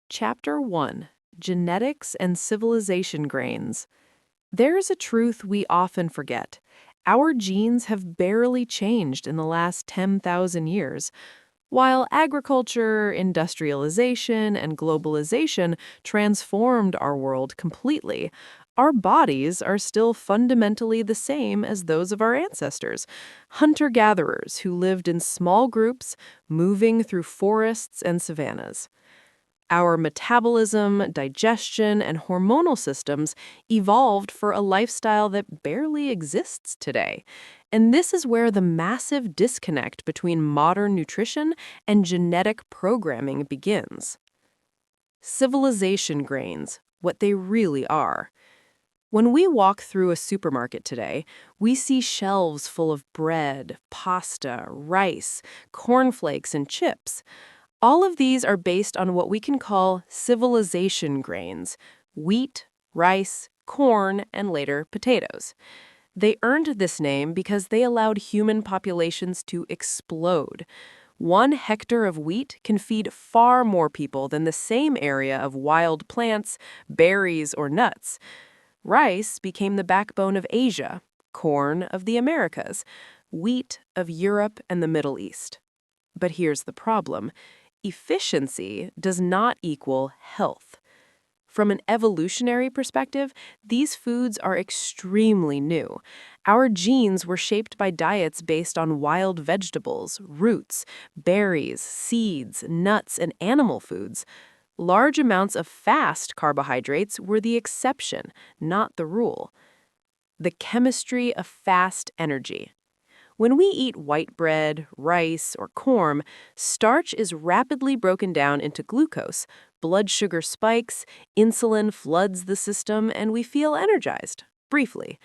Chapter 1: Genetics and Civilization Grains. There's a truth we often forget. Our genes have barely changed in the last 10,000 years. While agriculture, industrialization, and globalization transformed our world completely, our bodies are still fundamentally the same as those of our ancestors, hunter-gatherers who lived in small groups, moving through forests and savannas. Our metabolism, digestion, and hormonal systems evolved for a lifestyle that barely exists today. And this is where the massive disconnect between modern nutrition and genetic programming begins. Civilization grains, what they really are. When we walk through a supermarket today, we see shelves full of bread, pasta, rice, cornflakes, and chips. All of these are based on what we can call civilization grains: wheat, rice, corn, and later potatoes. They earned this name because they allowed human populations to explode. 1 hectare of wheat can feed far more people than the same area of wild plants, berries, or nuts. Rice became the backbone of Asia, corn of the Americas, wheat of Europe and the Middle East. But here's the problem. Efficiency does not equal health. From an evolutionary perspective, these foods are extremely new. Our genes were shaped by diets based on wild vegetables, roots, berries, seeds, nuts, and animal foods. Large amounts of fast carbohydrates were the exception, not the rule. The chemistry of fast energy. When we eat white bread, rice, or corn, starch is rapidly broken down into glucose, blood sugar spikes, insulin floods the system, and we feel energized, briefly.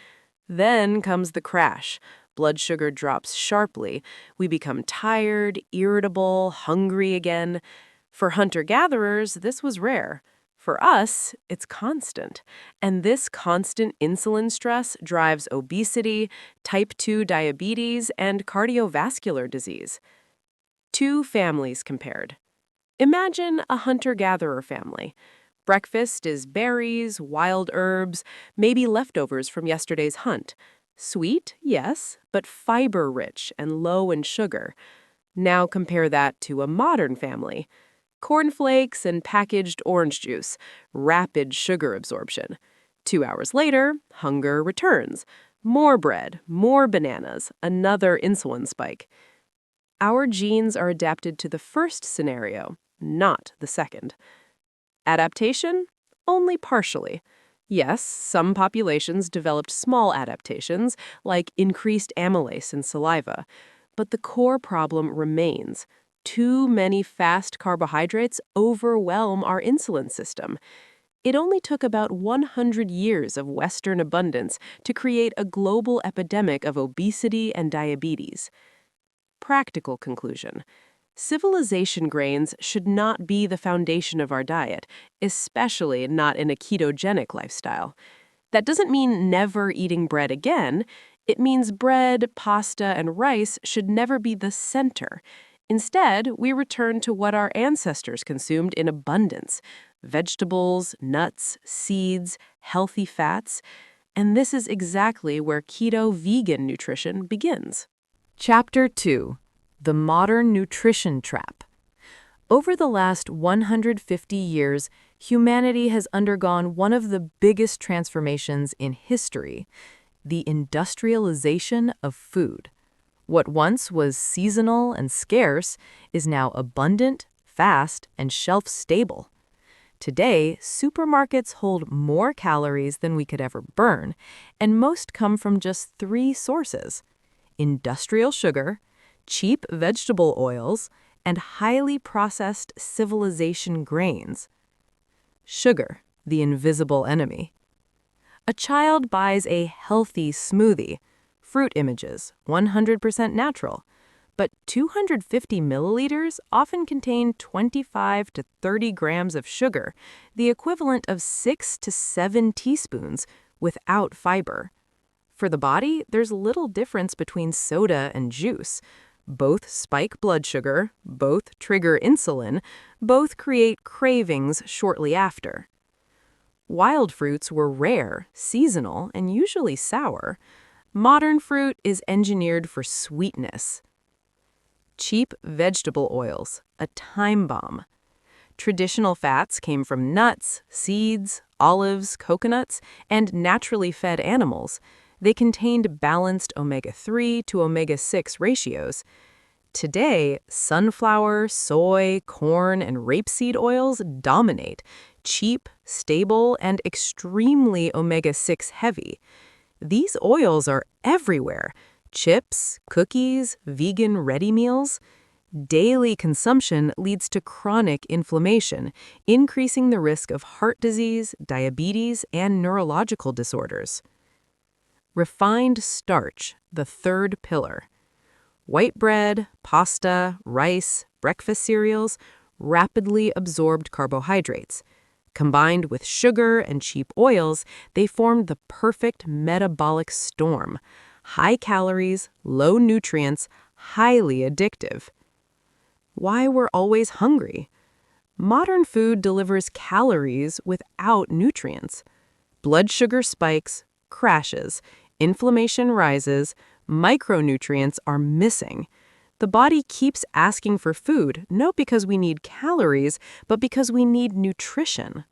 Then comes the crash. Blood sugar drops sharply. We become tired, irritable, hungry again. For hunter-gatherers, this was rare. For us, it's constant. And this constant insulin stress drives obesity, type 2 diabetes, and cardiovascular disease. Two families compared. Imagine a hunter-gatherer family. Breakfast is berries, wild herbs, maybe leftovers from yesterday's hunt. Sweet, yes, but fiber-rich and low in sugar. Now compare that to a modern family. Cornflakes and packaged orange juice, rapid sugar absorption. 2 hours later, hunger returns. More bread, more bananas, another insulin spike. Our genes are adapted to the first scenario, not the second. Adaptation? Only partially. Yes, some populations developed small adaptations, like increased amylase in saliva. But the core problem remains. Too many fast carbohydrates overwhelm our insulin system. It only took about 100 years of Western abundance to create a global epidemic of obesity and diabetes. Practical conclusion. Civilization grains should not be the foundation of our diet, especially not in a ketogenic lifestyle. That doesn't mean never eating bread again. It means bread, pasta, and rice should never be the center. Instead, we return to what our ancestors consumed in abundance: vegetables, nuts, seeds, healthy fats. And this is exactly where keto vegan nutrition begins. Chapter 2: The Modern Nutrition Trap. Over the last 150 years, humanity has undergone one of the biggest transformations in history: the industrialization of food. What once was seasonal and scarce is now abundant, fast, and shelf-stable. Today, supermarkets hold more calories than we could ever burn, and most come from just 3 sources: industrial sugar, cheap vegetable oils, and highly processed civilization grains. Sugar, the invisible enemy. A child buys a healthy smoothie. Fruit images, 100% natural. But 250 milliliters often contain 25 to 30 grams of sugar, the equivalent of 6 to 7 teaspoons, without fiber. For the body, there's little difference between soda and juice. Both spike blood sugar, both trigger insulin, both create cravings shortly after. Wild fruits were rare, seasonal, and usually sour. Modern fruit is engineered for sweetness. Cheap vegetable oils, a time bomb. Traditional fats came from nuts, seeds, olives, coconuts, and naturally fed animals. They contained balanced omega-3 to omega-6 ratios. Today, sunflower, soy, corn, and rapeseed oils dominate, cheap, stable, and extremely omega-6 heavy. These oils are everywhere: chips, cookies, vegan ready meals. Daily consumption leads to chronic inflammation, increasing the risk of heart disease, diabetes, and neurological disorders. Refined starch, the third pillar. White bread, pasta, rice, breakfast cereals, rapidly absorbed carbohydrates. Combined with sugar and cheap oils, they formed the perfect metabolic storm. High calories, low nutrients, highly addictive. Why we're always hungry? Modern food delivers calories without nutrients. Blood sugar spikes, crashes, inflammation rises, micronutrients are missing. The body keeps asking for food, not because we need calories, but because we need nutrition.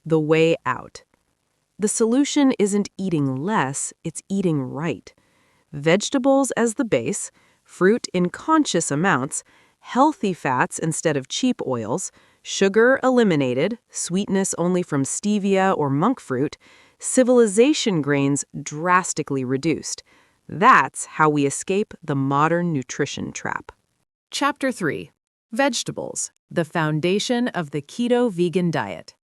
The way out. The solution isn't eating less, it's eating right. Vegetables as the base, fruit in conscious amounts, healthy fats instead of cheap oils, sugar eliminated, sweetness only from stevia or monk fruit, civilization grains drastically reduced. That's how we escape the modern nutrition trap. Chapter 3. Vegetables, the foundation of the keto vegan diet.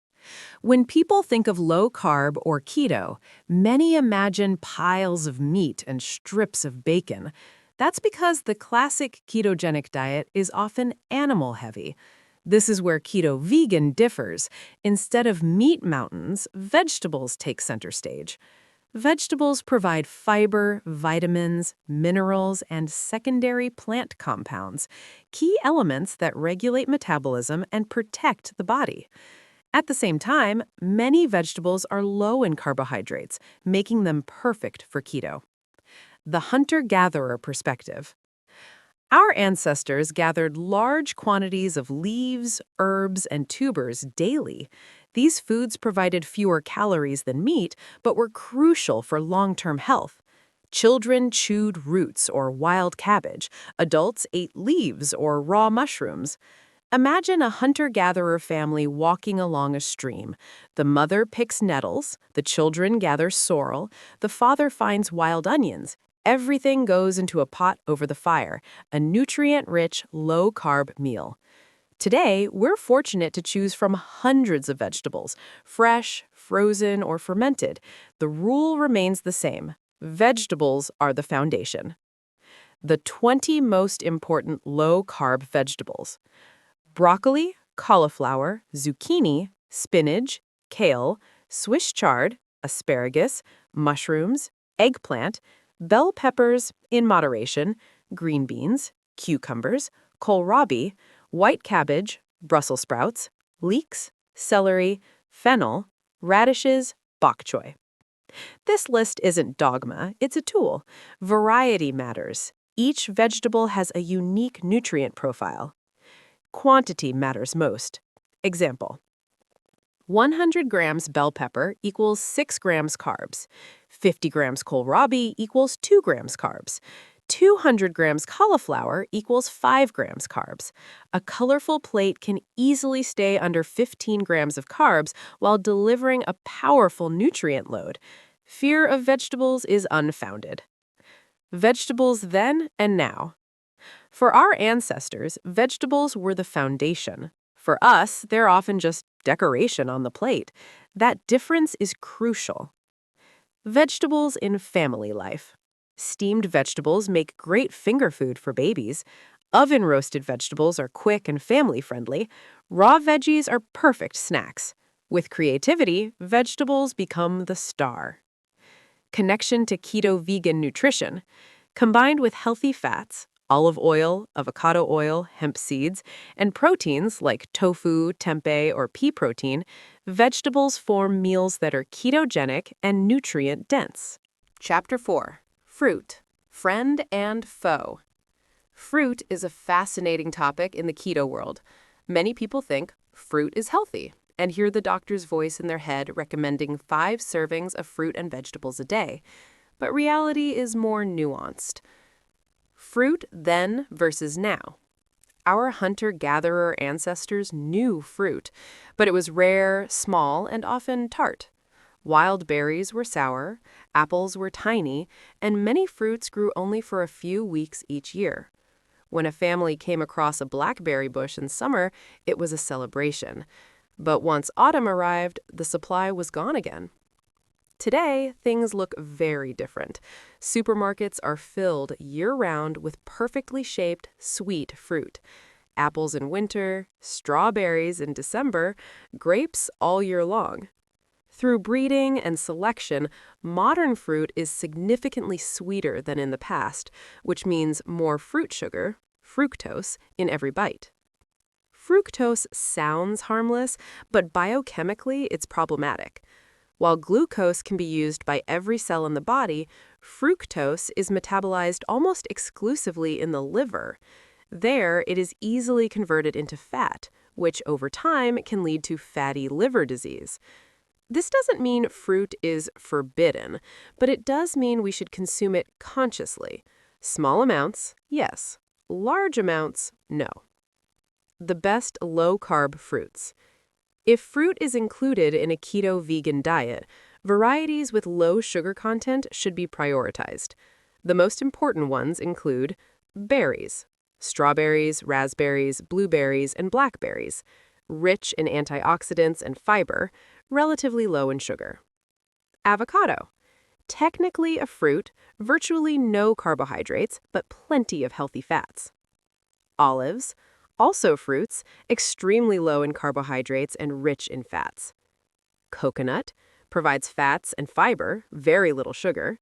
When people think of low-carb or keto, many imagine piles of meat and strips of bacon. That's because the classic ketogenic diet is often animal-heavy. This is where keto vegan differs. Instead of meat mountains, vegetables take center stage. Vegetables provide fiber, vitamins, minerals, and secondary plant compounds, key elements that regulate metabolism and protect the body. At the same time, many vegetables are low in carbohydrates, making them perfect for keto. The hunter-gatherer perspective. Our ancestors gathered large quantities of leaves, herbs, and tubers daily. These foods provided fewer calories than meat, but were crucial for long-term health. Children chewed roots or wild cabbage. Adults ate leaves or raw mushrooms. Imagine a hunter-gatherer family walking along a stream. The mother picks nettles, the children gather sorrel, the father finds wild onions. Everything goes into a pot over the fire, a nutrient-rich, low-carb meal. Today, we're fortunate to choose from hundreds of vegetables, fresh, frozen, or fermented. The rule remains the same. Vegetables are the foundation. The 20 most important low-carb vegetables. Broccoli, cauliflower, zucchini, spinach, kale, Swiss chard, asparagus, mushrooms, eggplant, bell peppers in moderation, green beans, cucumbers, kohlrabi, white cabbage, Brussels sprouts, leeks, celery, fennel, radishes, bok choy. This list isn't dogma, it's a tool. Variety matters. Each vegetable has a unique nutrient profile. Quantity matters most. Example: 100 grams bell pepper equals 6 grams carbs. 50 grams kohlrabi equals 2 grams carbs. 200 grams cauliflower equals 5 grams carbs. A colorful plate can easily stay under 15 grams of carbs while delivering a powerful nutrient load. Fear of vegetables is unfounded. Vegetables then and now. For our ancestors, vegetables were the foundation. For us, they're often just decoration on the plate. That difference is crucial. Vegetables in family life. Steamed vegetables make great finger food for babies. Oven-roasted vegetables are quick and family-friendly. Raw veggies are perfect snacks. With creativity, vegetables become the star. Connection to keto vegan nutrition. Combined with healthy fats, olive oil, avocado oil, hemp seeds, and proteins like tofu, tempeh, or pea protein, vegetables form meals that are ketogenic and nutrient-dense. Chapter 4. Fruit, Friend and Foe. Fruit is a fascinating topic in the keto world. Many people think fruit is healthy and hear the doctor's voice in their head recommending 5 servings of fruit and vegetables a day. But reality is more nuanced. Fruit then versus now. Our hunter-gatherer ancestors knew fruit, but it was rare, small, and often tart. Wild berries were sour, apples were tiny, and many fruits grew only for a few weeks each year. When a family came across a blackberry bush in summer, it was a celebration. But once autumn arrived, the supply was gone again. Today, things look very different. Supermarkets are filled year-round with perfectly shaped, sweet fruit. Apples in winter, strawberries in December, grapes all year long. Through breeding and selection, modern fruit is significantly sweeter than in the past, which means more fruit sugar, fructose, in every bite. Fructose sounds harmless, but biochemically it's problematic. While glucose can be used by every cell in the body, fructose is metabolized almost exclusively in the liver. There, it is easily converted into fat, which over time can lead to fatty liver disease. This doesn't mean fruit is forbidden, but it does mean we should consume it consciously. Small amounts, yes. Large amounts, no. The best low-carb fruits. If fruit is included in a keto vegan diet, varieties with low sugar content should be prioritized. The most important ones include berries, strawberries, raspberries, blueberries, and blackberries, rich in antioxidants and fiber, relatively low in sugar. Avocado, technically a fruit, virtually no carbohydrates, but plenty of healthy fats. Olives, also fruits, extremely low in carbohydrates and rich in fats. Coconut provides fats and fiber, very little sugar.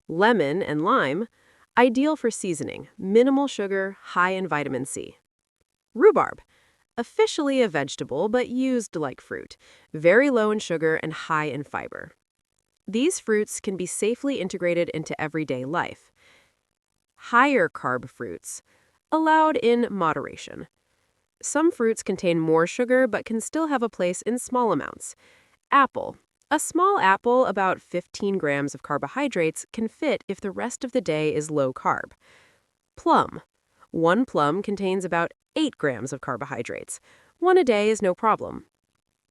Lemon and lime, ideal for seasoning, minimal sugar, high in vitamin C. Rhubarb, officially a vegetable but used like fruit, very low in sugar and high in fiber. These fruits can be safely integrated into everyday life. Higher carb fruits, allowed in moderation. Some fruits contain more sugar but can still have a place in small amounts. Apple. A small apple, about 15 grams of carbohydrates, can fit if the rest of the day is low carb. Plum. One plum contains about 8 grams of carbohydrates. One a day is no problem.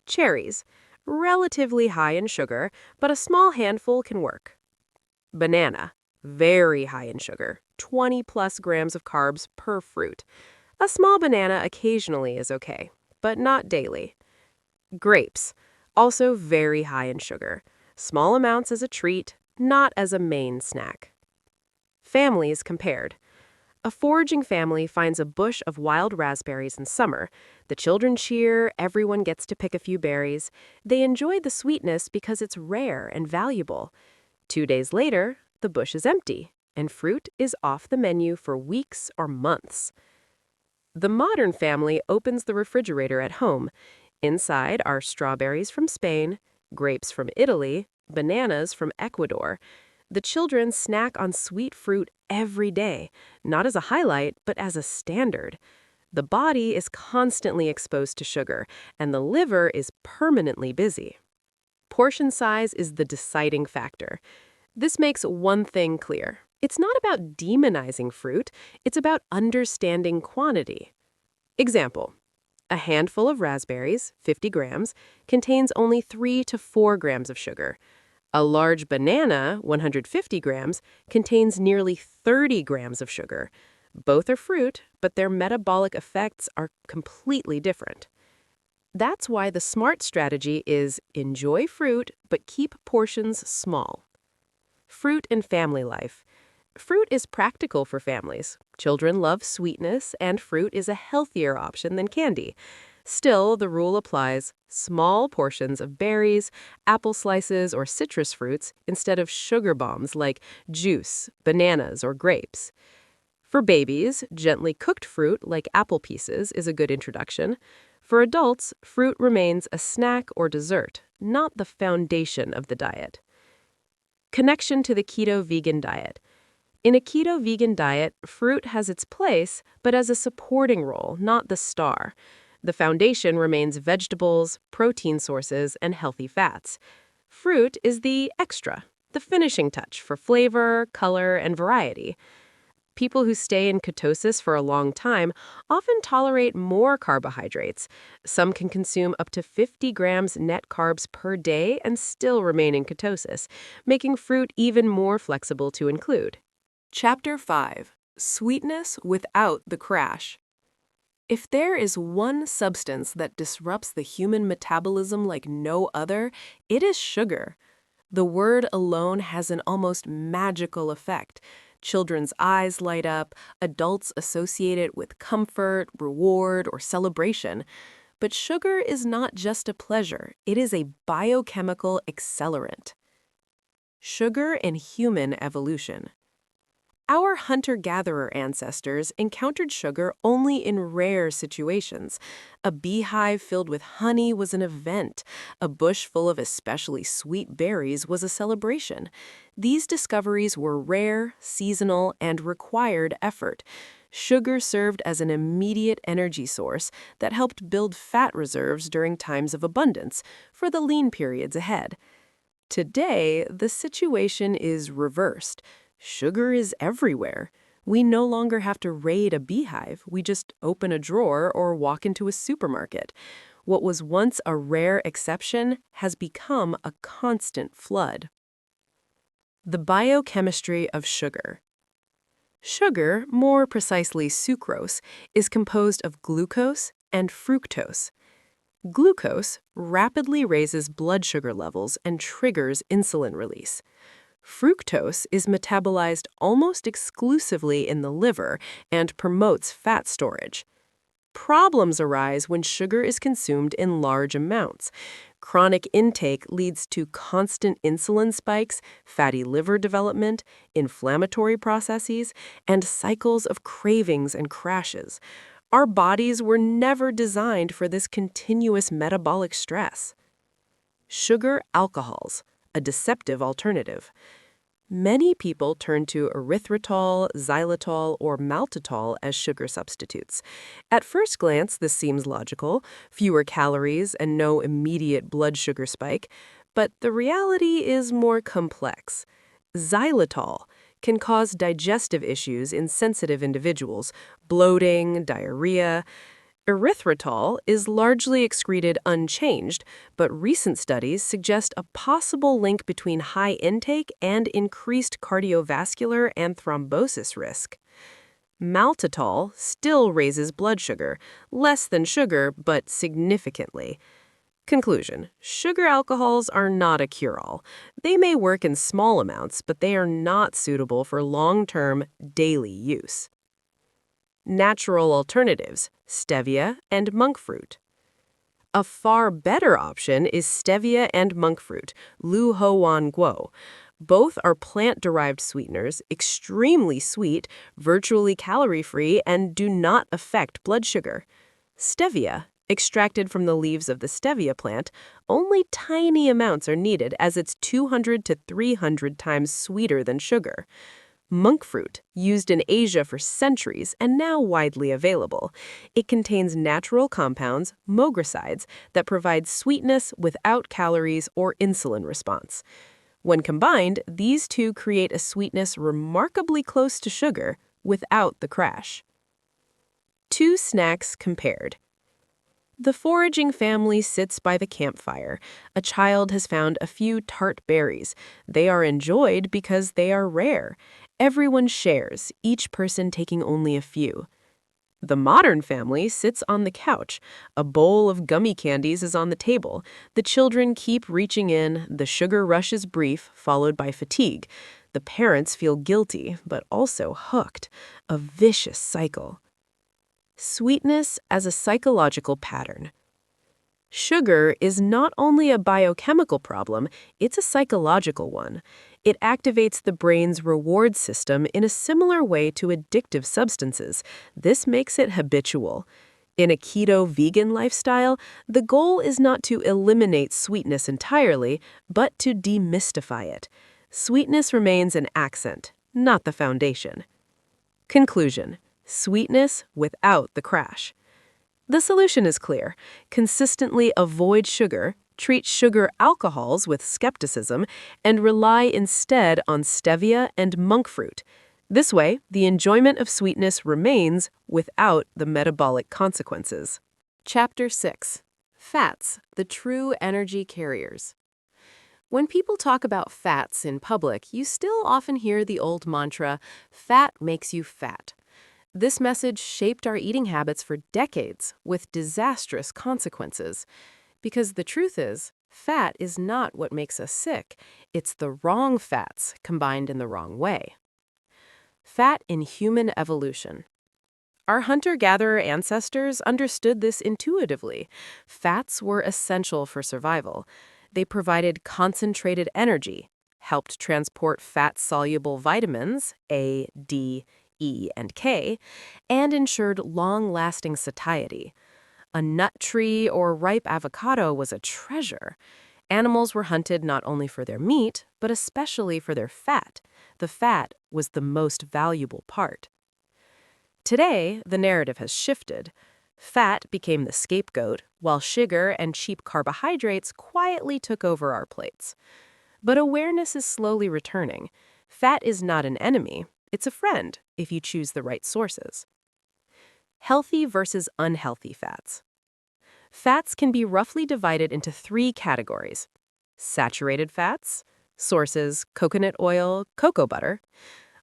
Cherries. Relatively high in sugar, but a small handful can work. Banana. Very high in sugar, 20+ grams of carbs per fruit. A small banana occasionally is okay, but not daily. Grapes, also very high in sugar, small amounts as a treat, not as a main snack. Families compared. A foraging family finds a bush of wild raspberries in summer. The children cheer, everyone gets to pick a few berries. They enjoy the sweetness because it's rare and valuable. 2 days later, the bush is empty, and fruit is off the menu for weeks or months. The modern family opens the refrigerator at home. Inside are strawberries from Spain, grapes from Italy, bananas from Ecuador. The children snack on sweet fruit every day, not as a highlight, but as a standard. The body is constantly exposed to sugar, and the liver is permanently busy. Portion size is the deciding factor. This makes one thing clear. It's not about demonizing fruit, it's about understanding quantity. Example, a handful of raspberries, 50 grams, contains only 3 to 4 grams of sugar. A large banana, 150 grams, contains nearly 30 grams of sugar. Both are fruit, but their metabolic effects are completely different. That's why the smart strategy is enjoy fruit, but keep portions small. Fruit in family life. Fruit is practical for families. Children love sweetness, and fruit is a healthier option than candy. Still, the rule applies: small portions of berries, apple slices, or citrus fruits instead of sugar bombs like juice, bananas, or grapes. For babies, gently cooked fruit like apple pieces is a good introduction. For adults, fruit remains a snack or dessert, not the foundation of the diet. Connection to the keto vegan diet. In a keto vegan diet, fruit has its place, but as a supporting role, not the star. The foundation remains vegetables, protein sources, and healthy fats. Fruit is the extra, the finishing touch for flavor, color, and variety. People who stay in ketosis for a long time often tolerate more carbohydrates. Some can consume up to 50 grams net carbs per day and still remain in ketosis, making fruit even more flexible to include. Chapter 5. Sweetness without the crash. If there is one substance that disrupts the human metabolism like no other, it is sugar. The word alone has an almost magical effect. Children's eyes light up, adults associate it with comfort, reward, or celebration. But sugar is not just a pleasure, it is a biochemical accelerant. Sugar in human evolution. Our hunter-gatherer ancestors encountered sugar only in rare situations. A beehive filled with honey was an event. A bush full of especially sweet berries was a celebration. These discoveries were rare, seasonal, and required effort. Sugar served as an immediate energy source that helped build fat reserves during times of abundance for the lean periods ahead. Today, the situation is reversed. Sugar is everywhere. We no longer have to raid a beehive. We just open a drawer or walk into a supermarket. What was once a rare exception has become a constant flood. The biochemistry of sugar. Sugar, more precisely sucrose, is composed of glucose and fructose. Glucose rapidly raises blood sugar levels and triggers insulin release. Fructose is metabolized almost exclusively in the liver and promotes fat storage. Problems arise when sugar is consumed in large amounts. Chronic intake leads to constant insulin spikes, fatty liver development, inflammatory processes, and cycles of cravings and crashes. Our bodies were never designed for this continuous metabolic stress. Sugar alcohols, a deceptive alternative. Many people turn to erythritol, xylitol, or maltitol as sugar substitutes. At first glance, this seems logical, fewer calories and no immediate blood sugar spike, but the reality is more complex. Xylitol can cause digestive issues in sensitive individuals, bloating, diarrhea. Erythritol is largely excreted unchanged, but recent studies suggest a possible link between high intake and increased cardiovascular and thrombosis risk. Maltitol still raises blood sugar, less than sugar, but significantly. Conclusion: sugar alcohols are not a cure-all. They may work in small amounts, but they are not suitable for long-term, daily use. Natural alternatives, stevia and monk fruit. A far better option is stevia and monk fruit, Lu Ho Wan Guo. Both are plant-derived sweeteners, extremely sweet, virtually calorie-free, and do not affect blood sugar. Stevia, extracted from the leaves of the stevia plant, only tiny amounts are needed as it's 200 to 300 times sweeter than sugar. Monk fruit, used in Asia for centuries and now widely available. It contains natural compounds, moghrosides, that provide sweetness without calories or insulin response. When combined, these two create a sweetness remarkably close to sugar without the crash. Two snacks compared. The foraging family sits by the campfire. A child has found a few tart berries. They are enjoyed because they are rare. Everyone shares, each person taking only a few. The modern family sits on the couch. A bowl of gummy candies is on the table. The children keep reaching in. The sugar rush is brief, followed by fatigue. The parents feel guilty, but also hooked. A vicious cycle. Sweetness as a psychological pattern. Sugar is not only a biochemical problem, it's a psychological one. It activates the brain's reward system in a similar way to addictive substances. This makes it habitual. In a keto vegan lifestyle, the goal is not to eliminate sweetness entirely, but to demystify it. Sweetness remains an accent, not the foundation. Conclusion: sweetness without the crash. The solution is clear. Consistently avoid sugar, treat sugar alcohols with skepticism, and rely instead on stevia and monk fruit. This way, the enjoyment of sweetness remains without the metabolic consequences. Chapter 6. Fats, the true energy carriers. When people talk about fats in public, you still often hear the old mantra, "Fat makes you fat." This message shaped our eating habits for decades, with disastrous consequences. Because the truth is, fat is not what makes us sick. It's the wrong fats combined in the wrong way. Fat in human evolution. Our hunter-gatherer ancestors understood this intuitively. Fats were essential for survival. They provided concentrated energy, helped transport fat-soluble vitamins, A, D, E, and K, and ensured long-lasting satiety. A nut tree or ripe avocado was a treasure. Animals were hunted not only for their meat, but especially for their fat. The fat was the most valuable part. Today, the narrative has shifted. Fat became the scapegoat, while sugar and cheap carbohydrates quietly took over our plates. But awareness is slowly returning. Fat is not an enemy. It's a friend, if you choose the right sources. Healthy versus unhealthy fats. Fats can be roughly divided into 3 categories. Saturated fats, sources coconut oil, cocoa butter.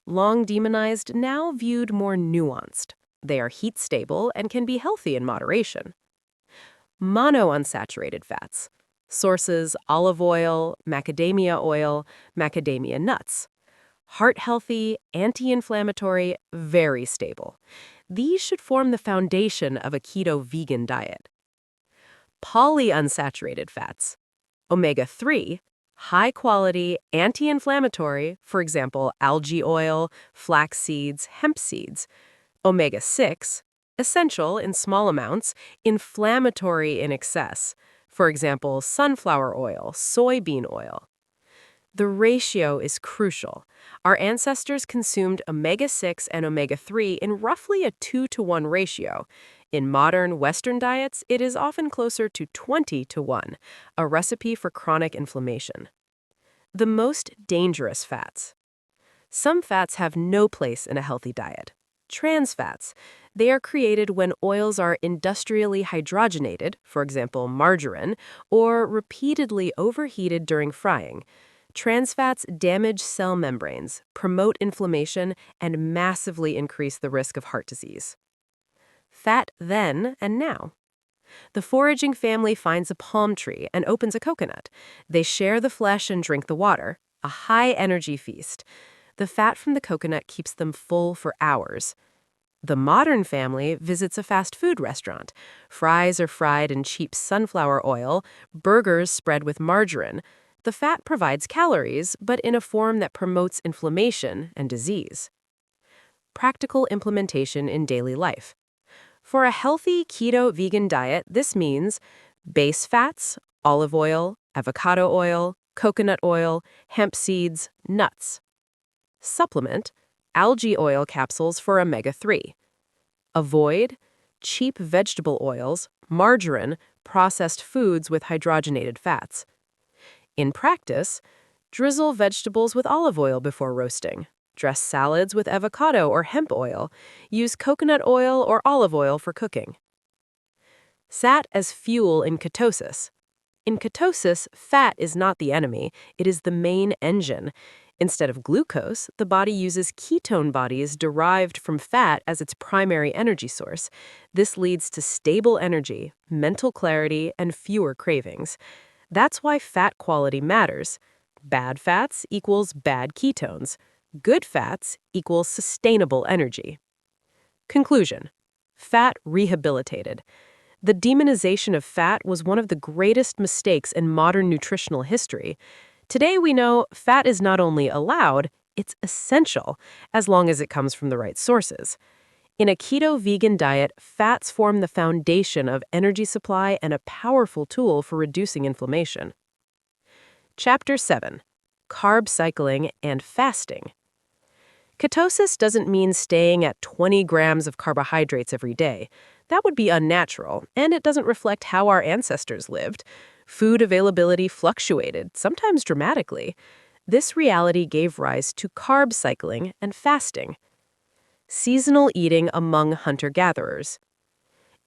Long demonized, now viewed more nuanced. They are heat-stable and can be healthy in moderation. Monounsaturated fats. Sources olive oil, macadamia nuts. Heart-healthy, anti-inflammatory, very stable. These should form the foundation of a keto vegan diet. Polyunsaturated fats. Omega-3, high-quality, anti-inflammatory, for example, algae oil, flax seeds, hemp seeds. Omega-6, essential in small amounts, inflammatory in excess, for example, sunflower oil, soybean oil. The ratio is crucial. Our ancestors consumed omega-6 and omega-3 in roughly a 2-to-1 ratio. In modern Western diets, it is often closer to 20-to-1, a recipe for chronic inflammation. The most dangerous fats. Some fats have no place in a healthy diet. Trans fats. They are created when oils are industrially hydrogenated, for example, margarine, or repeatedly overheated during frying. Trans fats damage cell membranes, promote inflammation, and massively increase the risk of heart disease. Fat then and now. The foraging family finds a palm tree and opens a coconut. They share the flesh and drink the water, a high-energy feast. The fat from the coconut keeps them full for hours. The modern family visits a fast food restaurant. Fries are fried in cheap sunflower oil, burgers spread with margarine. The fat provides calories, but in a form that promotes inflammation and disease. Practical implementation in daily life. For a healthy keto vegan diet, this means base fats, olive oil, avocado oil, coconut oil, hemp seeds, nuts. Supplement, algae oil capsules for omega-3. Avoid cheap vegetable oils, margarine, processed foods with hydrogenated fats. In practice, drizzle vegetables with olive oil before roasting. Dress salads with avocado or hemp oil. Use coconut oil or olive oil for cooking. Fat as fuel in ketosis. In ketosis, fat is not the enemy, it is the main engine. Instead of glucose, the body uses ketone bodies derived from fat as its primary energy source. This leads to stable energy, mental clarity, and fewer cravings. That's why fat quality matters. Bad fats equals bad ketones. Good fats equals sustainable energy. Conclusion: fat rehabilitated. The demonization of fat was one of the greatest mistakes in modern nutritional history. Today we know fat is not only allowed, it's essential, as long as it comes from the right sources. In a keto vegan diet, fats form the foundation of energy supply and a powerful tool for reducing inflammation. Chapter 7. Carb cycling and fasting. Ketosis doesn't mean staying at 20 grams of carbohydrates every day. That would be unnatural, and it doesn't reflect how our ancestors lived. Food availability fluctuated, sometimes dramatically. This reality gave rise to carb cycling and fasting. Seasonal eating among hunter-gatherers.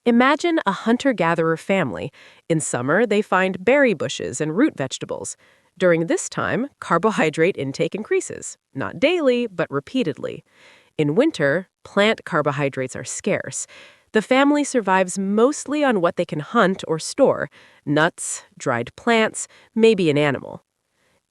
Imagine a hunter-gatherer family. In summer, they find berry bushes and root vegetables. During this time, carbohydrate intake increases, not daily, but repeatedly. In winter, plant carbohydrates are scarce. The family survives mostly on what they can hunt or store: nuts, dried plants, maybe an animal.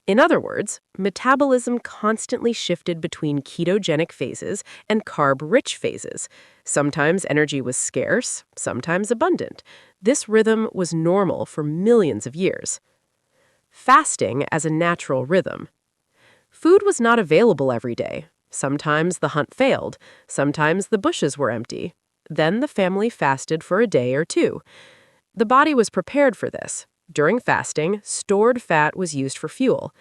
In other words, metabolism constantly shifted between ketogenic phases and carb-rich phases. Sometimes energy was scarce, sometimes abundant. This rhythm was normal for millions of years. Fasting as a natural rhythm. Food was not available every day. Sometimes the hunt failed. Sometimes the bushes were empty. Then the family fasted for a day or two. The body was prepared for this. During fasting, stored fat was used for fuel.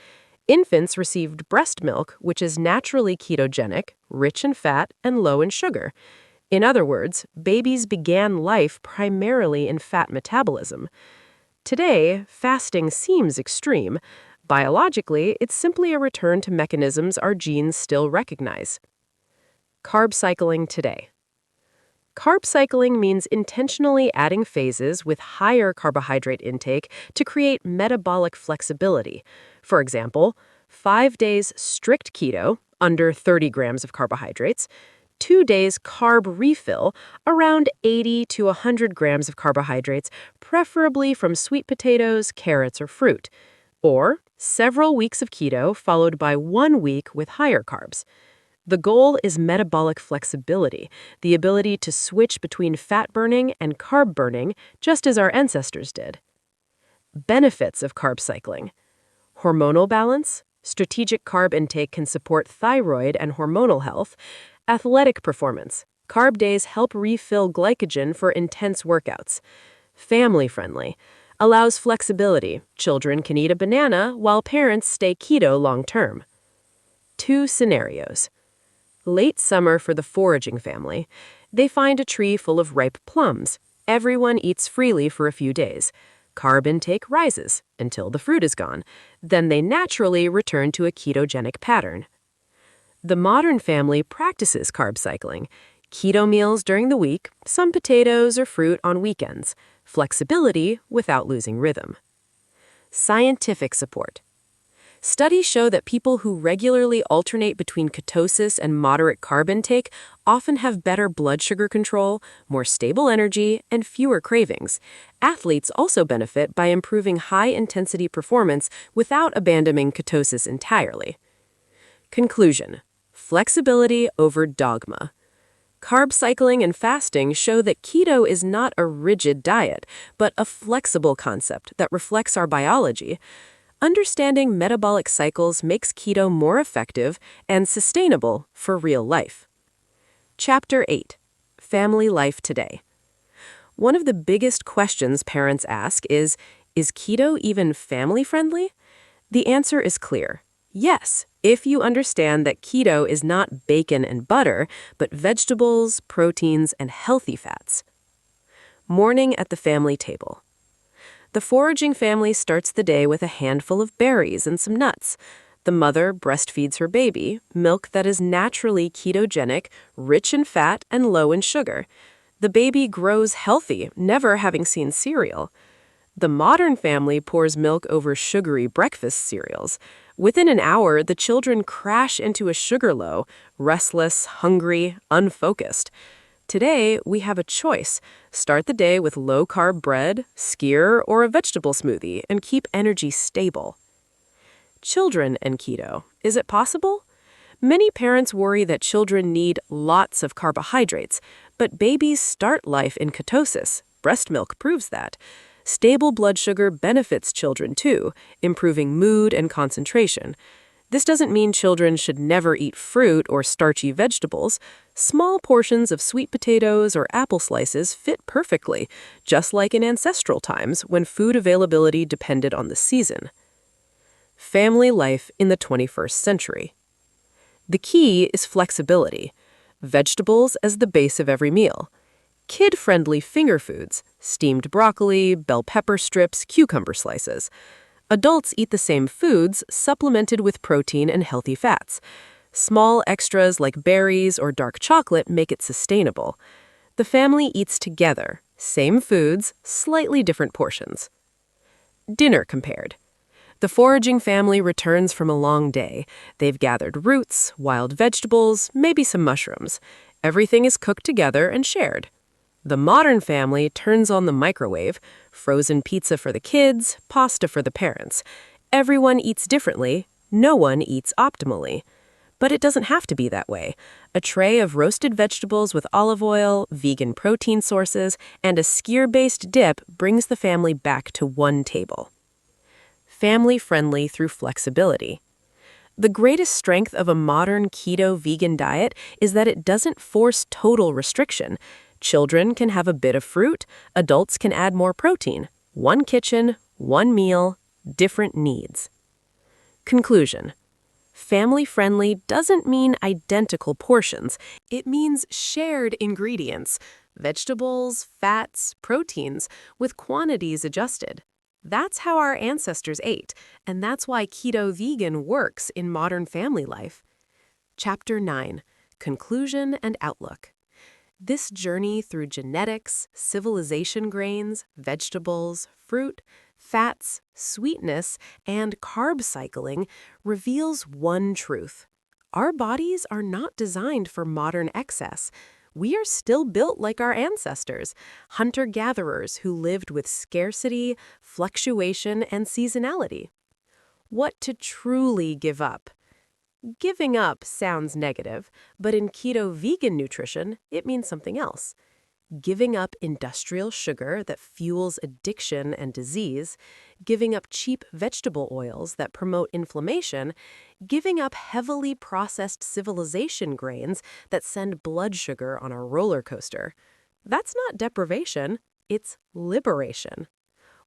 Infants received breast milk, which is naturally ketogenic, rich in fat, and low in sugar. In other words, babies began life primarily in fat metabolism. Today, fasting seems extreme. Biologically, it's simply a return to mechanisms our genes still recognize. Carb cycling today. Carb cycling means intentionally adding phases with higher carbohydrate intake to create metabolic flexibility. For example, 5 days strict keto, under 30 grams of carbohydrates, 2 days carb refill, around 80 to 100 grams of carbohydrates, preferably from sweet potatoes, carrots, or fruit. Or several weeks of keto followed by 1 week with higher carbs. The goal is metabolic flexibility, the ability to switch between fat burning and carb burning, just as our ancestors did. Benefits of carb cycling. Hormonal balance. Strategic carb intake can support thyroid and hormonal health. Athletic performance. Carb days help refill glycogen for intense workouts. Family-friendly. Allows flexibility. Children can eat a banana while parents stay keto long-term. 2 scenarios. Late summer for the foraging family. They find a tree full of ripe plums. Everyone eats freely for a few days. Carb intake rises until the fruit is gone. Then they naturally return to a ketogenic pattern. The modern family practices carb cycling. Keto meals during the week, some potatoes or fruit on weekends. Flexibility without losing rhythm. Scientific support. Studies show that people who regularly alternate between ketosis and moderate carb intake often have better blood sugar control, more stable energy, and fewer cravings. Athletes also benefit by improving high-intensity performance without abandoning ketosis entirely. Conclusion: flexibility over dogma. Carb cycling and fasting show that keto is not a rigid diet, but a flexible concept that reflects our biology. Understanding metabolic cycles makes keto more effective and sustainable for real life. Chapter 8. Family Life Today. One of the biggest questions parents ask is keto even family-friendly? The answer is clear. Yes, if you understand that keto is not bacon and butter, but vegetables, proteins, and healthy fats. Morning at the family table. The foraging family starts the day with a handful of berries and some nuts. The mother breastfeeds her baby, milk that is naturally ketogenic, rich in fat, and low in sugar. The baby grows healthy, never having seen cereal. The modern family pours milk over sugary breakfast cereals. Within an hour, the children crash into a sugar low, restless, hungry, unfocused. Today, we have a choice. Start the day with low-carb bread, skyr, or a vegetable smoothie and keep energy stable. Children and keto. Is it possible? Many parents worry that children need lots of carbohydrates, but babies start life in ketosis. Breast milk proves that. Stable blood sugar benefits children too, improving mood and concentration. This doesn't mean children should never eat fruit or starchy vegetables. Small portions of sweet potatoes or apple slices fit perfectly, just like in ancestral times when food availability depended on the season. Family life in the 21st century. The key is flexibility. Vegetables as the base of every meal. Kid-friendly finger foods, steamed broccoli, bell pepper strips, cucumber slices. Adults eat the same foods, supplemented with protein and healthy fats. Small extras like berries or dark chocolate make it sustainable. The family eats together, same foods, slightly different portions. Dinner compared. The foraging family returns from a long day. They've gathered roots, wild vegetables, maybe some mushrooms. Everything is cooked together and shared. The modern family turns on the microwave, frozen pizza for the kids, pasta for the parents. Everyone eats differently, no one eats optimally. But it doesn't have to be that way. A tray of roasted vegetables with olive oil, vegan protein sources, and a skyr-based dip brings the family back to one table. Family-friendly through flexibility. The greatest strength of a modern keto vegan diet is that it doesn't force total restriction. Children can have a bit of fruit, adults can add more protein. One kitchen, one meal, different needs. Conclusion. Family-friendly doesn't mean identical portions. It means shared ingredients, vegetables, fats, proteins, with quantities adjusted. That's how our ancestors ate, and that's why keto vegan works in modern family life. Chapter 9. Conclusion and Outlook. This journey through genetics, civilization grains, vegetables, fruit, fats, sweetness, and carb cycling reveals one truth. Our bodies are not designed for modern excess. We are still built like our ancestors, hunter-gatherers who lived with scarcity, fluctuation, and seasonality. What to truly give up? Giving up sounds negative, but in keto vegan nutrition, it means something else. Giving up industrial sugar that fuels addiction and disease, giving up cheap vegetable oils that promote inflammation, giving up heavily processed civilization grains that send blood sugar on a roller coaster. That's not deprivation, it's liberation.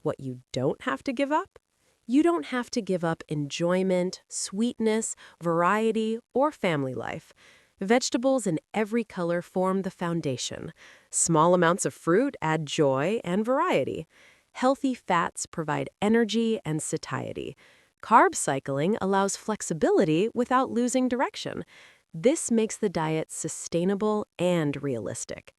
What you don't have to give up? You don't have to give up enjoyment, sweetness, variety, or family life. Vegetables in every color form the foundation. Small amounts of fruit add joy and variety. Healthy fats provide energy and satiety. Carb cycling allows flexibility without losing direction. This makes the diet sustainable and realistic.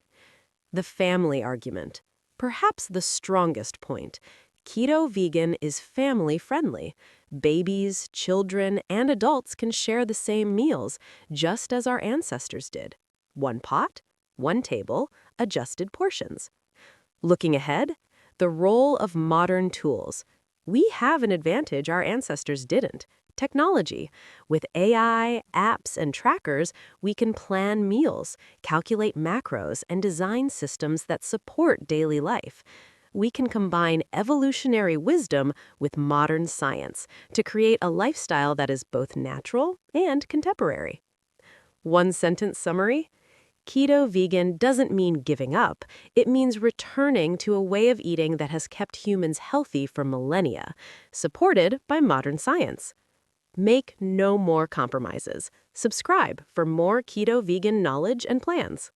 The family argument. Perhaps the strongest point. Keto vegan is family-friendly. Babies, children, and adults can share the same meals, just as our ancestors did. One pot, one table, adjusted portions. Looking ahead, the role of modern tools. We have an advantage our ancestors didn't. Technology. With AI, apps, and trackers, we can plan meals, calculate macros, and design systems that support daily life. We can combine evolutionary wisdom with modern science to create a lifestyle that is both natural and contemporary. One-sentence summary: keto vegan doesn't mean giving up. It means returning to a way of eating that has kept humans healthy for millennia, supported by modern science. Make no more compromises. Subscribe for more keto vegan knowledge and plans.